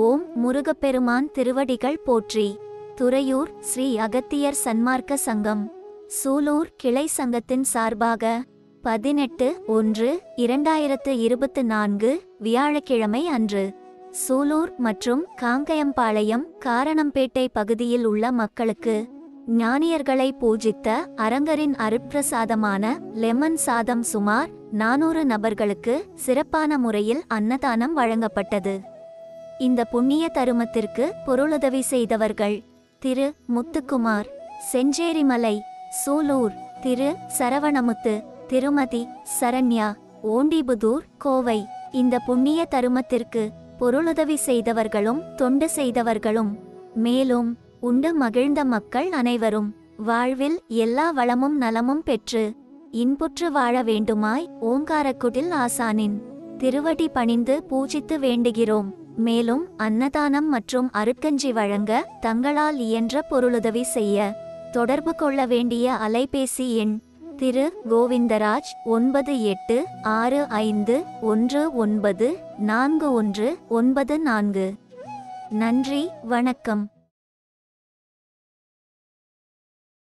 ஓம் முருகப்பெருமான் திருவடிகள் போற்றி. துறையூர் ஸ்ரீ அகத்தியர் சன்மார்க்க சங்கம் சூலூர் கிளை சங்கத்தின் சார்பாக 18-1-2024 வியாழக்கிழமை அன்று சூலூர் மற்றும் காங்கயம்பாளையம் காரணம்பேட்டை பகுதியில் உள்ள மக்களுக்கு ஞானியர்களை பூஜித்த அரங்கரின் அருட்பிரசாதமான லெமன் சாதம் சுமார் 400 நபர்களுக்கு சிறப்பான முறையில் அன்னதானம் வழங்கப்பட்டது. இந்த புண்ணிய தருமத்திற்கு பொருளுதவி செய்தவர்கள் திரு முத்துக்குமார், செஞ்சேரிமலை, சூலூர், திரு சரவணமுத்து, திருமதி சரண்யா, ஓண்டிபுதூர், கோவை. இந்த புண்ணிய தருமத்திற்கு பொருளுதவி செய்தவர்களும் தொண்டு செய்தவர்களும் மேலும் உண்டு மகிழ்ந்த மக்கள் அனைவரும் வாழ்வில் எல்லா வளமும் நலமும் பெற்று இன்புற்று வாழ வேண்டுமாய் ஓங்காரக்குடில் ஆசானின் திருவடி பணிந்து பூஜித்து வேண்டுகிறோம். மேலும் அன்னதானம் மற்றும் அருட்கஞ்சி வழங்க தங்களால் இயன்ற பொருளுதவி செய்ய தொடர்பு கொள்ள வேண்டிய அலைபேசி எண் திரு கோவிந்தராஜ் 9865194194. நன்றி, வணக்கம்.